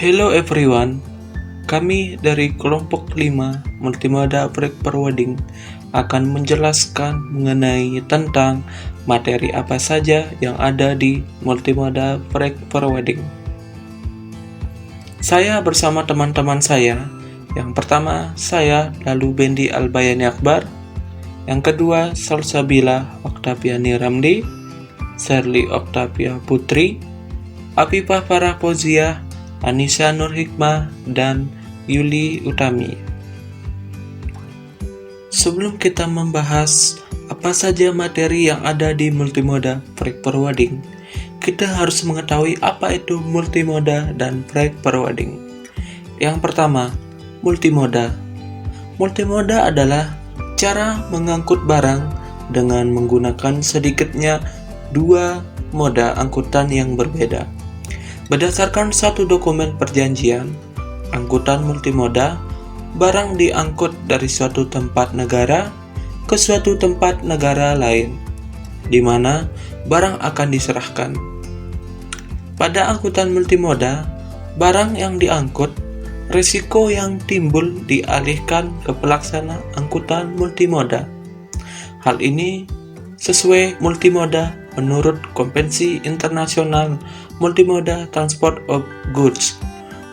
Hello everyone, kami dari kelompok 5 Multimoda Freight Forwarding akan menjelaskan mengenai tentang materi apa saja yang ada di Multimoda Freight Forwarding. Saya bersama teman-teman saya. Yang pertama, saya lalu Bendi Albayani Akbar. Yang kedua, Salsabila Oktaviani Ramli, Sherly Oktavia Putri, Afifah Farah Poziah, Anissa Nur Hikmah, dan Yuli Utami. Sebelum kita membahas apa saja materi yang ada di Multimoda Freight Forwarding, kita harus mengetahui apa itu multimoda dan freight forwarding. Yang pertama, multimoda. Multimoda adalah cara mengangkut barang dengan menggunakan sedikitnya dua moda angkutan yang berbeda. Berdasarkan satu dokumen perjanjian angkutan multimoda, barang diangkut dari suatu tempat negara ke suatu tempat negara lain, di mana barang akan diserahkan. Pada angkutan multimoda, barang yang diangkut, risiko yang timbul dialihkan ke pelaksana angkutan multimoda. Hal ini sesuai multimoda menurut Konvensi Internasional Multimoda Transport of Goods,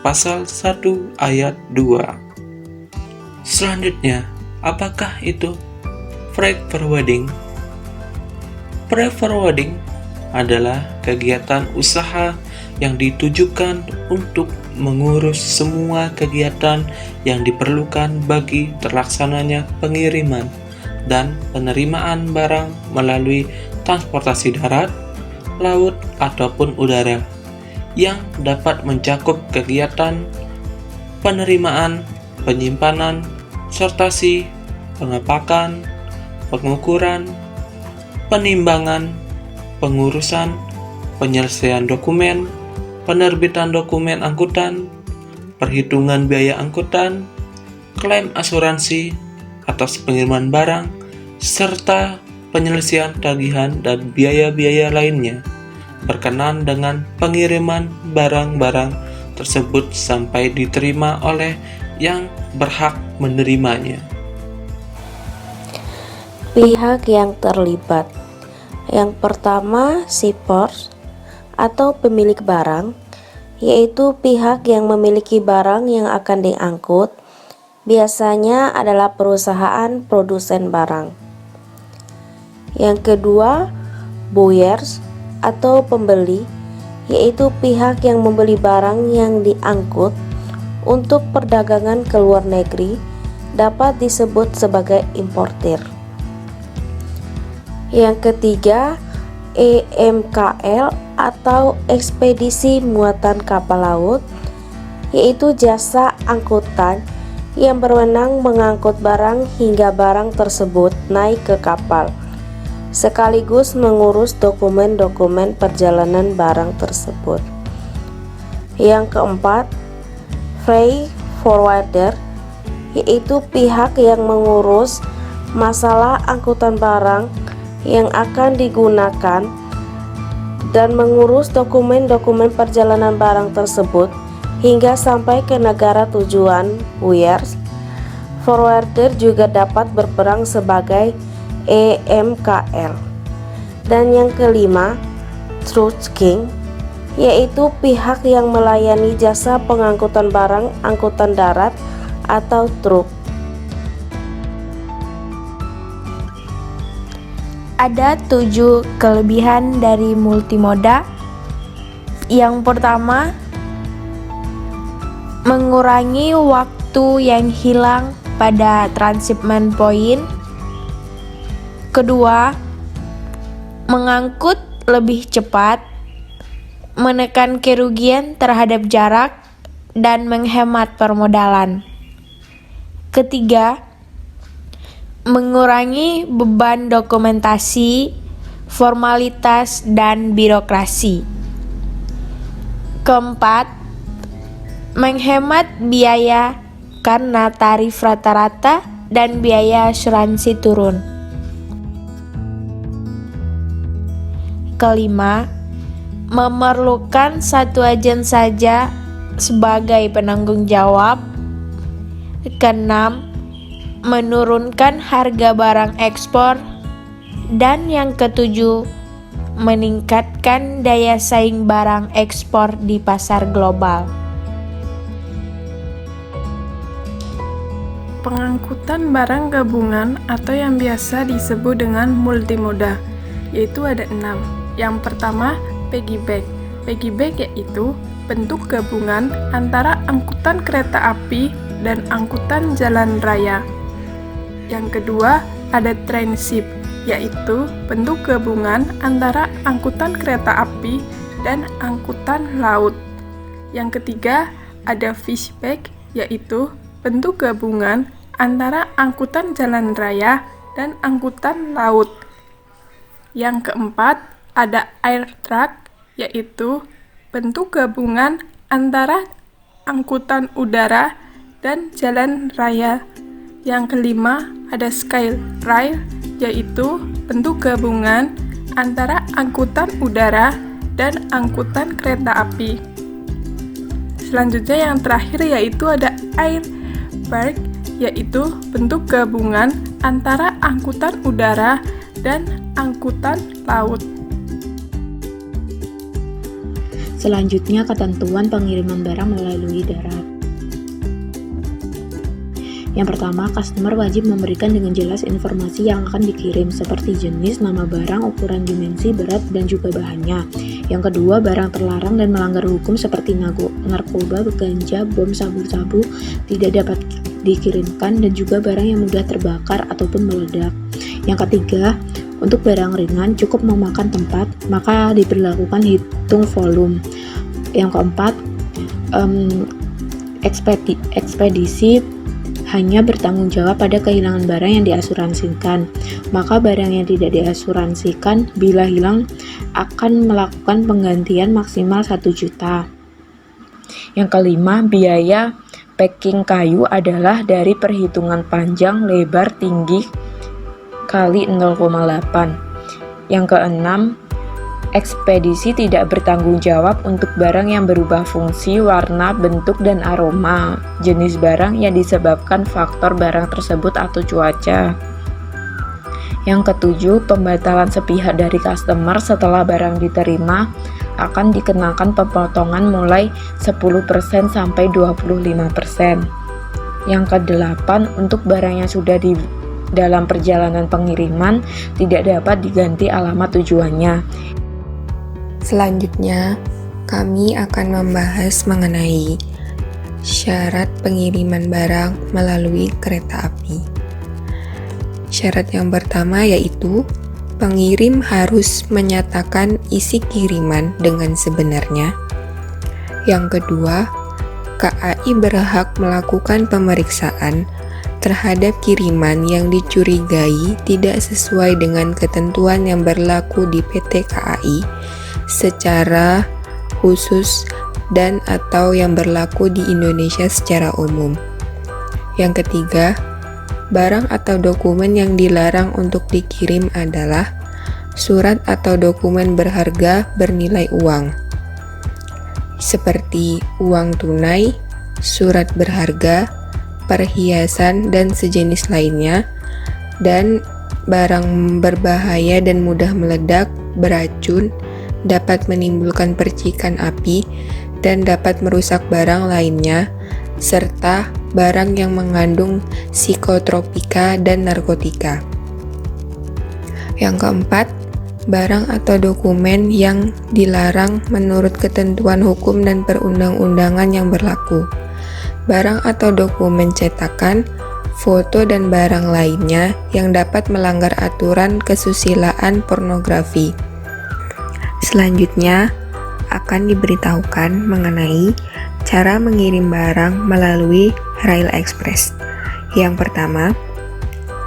Pasal 1 Ayat 2. Selanjutnya, apakah itu freight forwarding? Freight forwarding adalah kegiatan usaha yang ditujukan untuk mengurus semua kegiatan yang diperlukan bagi terlaksananya pengiriman dan penerimaan barang melalui transportasi darat, laut, ataupun udara, yang dapat mencakup kegiatan penerimaan, penyimpanan, sortasi, pengepakan, pengukuran, penimbangan, pengurusan, penyelesaian dokumen, penerbitan dokumen angkutan, perhitungan biaya angkutan, klaim asuransi atas pengiriman barang, serta penyelesaian tagihan dan biaya-biaya lainnya berkenaan dengan pengiriman barang-barang tersebut sampai diterima oleh yang berhak menerimanya. Pihak yang terlibat. Yang pertama, shipper atau pemilik barang, yaitu pihak yang memiliki barang yang akan diangkut, biasanya adalah perusahaan produsen barang. Yang kedua, buyers atau pembeli, yaitu pihak yang membeli barang yang diangkut untuk perdagangan ke luar negeri, dapat disebut sebagai importir. Yang ketiga, EMKL atau ekspedisi muatan kapal laut, yaitu jasa angkutan yang berwenang mengangkut barang hingga barang tersebut naik ke kapal, sekaligus mengurus dokumen-dokumen perjalanan barang tersebut. Yang keempat, freight forwarder, yaitu pihak yang mengurus masalah angkutan barang yang akan digunakan dan mengurus dokumen-dokumen perjalanan barang tersebut hingga sampai ke negara tujuan. Buyers forwarder juga dapat berperan sebagai EMKL. Dan yang kelima, trucking, yaitu pihak yang melayani jasa pengangkutan barang angkutan darat atau truk. Ada 7 kelebihan dari multimoda. Yang pertama, mengurangi waktu yang hilang pada transshipment point. Kedua, mengangkut lebih cepat, menekan kerugian terhadap jarak, dan menghemat permodalan. Ketiga, mengurangi beban dokumentasi, formalitas, dan birokrasi. Keempat, menghemat biaya karena tarif rata-rata dan biaya asuransi turun. Kelima, memerlukan satu agen saja sebagai penanggung jawab. Keenam, menurunkan harga barang ekspor. Dan yang ketujuh, meningkatkan daya saing barang ekspor di pasar global. Pengangkutan barang gabungan atau yang biasa disebut dengan multimoda, yaitu ada 6. Yang pertama, piggyback. Piggyback yaitu bentuk gabungan antara angkutan kereta api dan angkutan jalan raya. Yang kedua, ada trainship, yaitu bentuk gabungan antara angkutan kereta api dan angkutan laut. Yang ketiga, ada fishback, yaitu bentuk gabungan antara angkutan jalan raya dan angkutan laut. Yang keempat, ada air truck, yaitu bentuk gabungan antara angkutan udara dan jalan raya. Yang kelima, ada sky rail, yaitu bentuk gabungan antara angkutan udara dan angkutan kereta api. Selanjutnya yang terakhir yaitu ada air bark, yaitu bentuk gabungan antara angkutan udara dan angkutan laut. Selanjutnya, ketentuan pengiriman barang melalui darat. Yang pertama, customer wajib memberikan dengan jelas informasi yang akan dikirim, seperti jenis, nama barang, ukuran, dimensi, berat, dan juga bahannya. Yang kedua, barang terlarang dan melanggar hukum seperti narkoba, ganja, bom, sabu-sabu tidak dapat dikirimkan, dan juga barang yang mudah terbakar ataupun meledak. Yang ketiga, untuk barang ringan cukup memakan tempat, maka diberlakukan hitung volume. Yang keempat, ekspedisi hanya bertanggung jawab pada kehilangan barang yang diasuransikan, maka barang yang tidak diasuransikan bila hilang akan melakukan penggantian maksimal 1 juta. Yang kelima, biaya packing kayu adalah dari perhitungan panjang, lebar, tinggi kali 0,8. Yang keenam, ekspedisi tidak bertanggung jawab untuk barang yang berubah fungsi, warna, bentuk, dan aroma, jenis barang yang disebabkan faktor barang tersebut atau cuaca. Yang ketujuh, pembatalan sepihak dari customer setelah barang diterima akan dikenakan pemotongan mulai 10% sampai 25%. Yang kedelapan, untuk barang yang sudah di dalam perjalanan pengiriman tidak dapat diganti alamat tujuannya. Selanjutnya, kami akan membahas mengenai syarat pengiriman barang melalui kereta api. Syarat yang pertama yaitu pengirim harus menyatakan isi kiriman dengan sebenarnya. Yang kedua, KAI berhak melakukan pemeriksaan terhadap kiriman yang dicurigai tidak sesuai dengan ketentuan yang berlaku di PT KAI secara khusus dan atau yang berlaku di Indonesia secara umum. Yang ketiga, barang atau dokumen yang dilarang untuk dikirim adalah surat atau dokumen berharga bernilai uang, seperti uang tunai, surat berharga, perhiasan, dan sejenis lainnya, dan barang berbahaya dan mudah meledak, beracun, dapat menimbulkan percikan api, dan dapat merusak barang lainnya, serta barang yang mengandung psikotropika dan narkotika. Yang keempat, barang atau dokumen yang dilarang menurut ketentuan hukum dan perundang-undangan yang berlaku. Barang atau dokumen cetakan, foto, dan barang lainnya yang dapat melanggar aturan kesusilaan pornografi. Selanjutnya, akan diberitahukan mengenai cara mengirim barang melalui Rail Express. Yang pertama,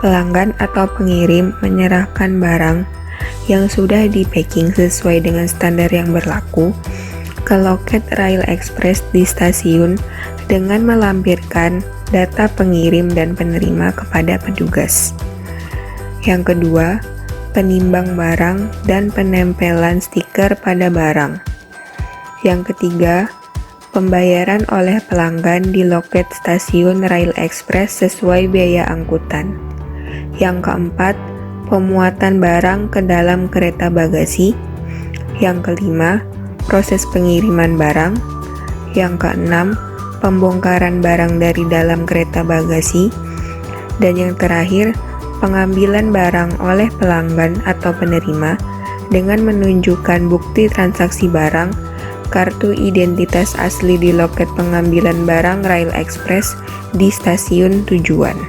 pelanggan atau pengirim menyerahkan barang yang sudah di-packing sesuai dengan standar yang berlaku ke loket Rail Express di stasiun dengan melampirkan data pengirim dan penerima kepada petugas. Yang kedua, penimbang barang dan penempelan stiker pada barang. Yang ketiga, pembayaran oleh pelanggan di loket stasiun Rail Express sesuai biaya angkutan. Yang keempat, pemuatan barang ke dalam kereta bagasi. Yang kelima, proses pengiriman barang. Yang keenam, pembongkaran barang dari dalam kereta bagasi. Dan yang terakhir, pengambilan barang oleh pelanggan atau penerima dengan menunjukkan bukti transaksi barang, kartu identitas asli di loket pengambilan barang Rail Express di stasiun tujuan.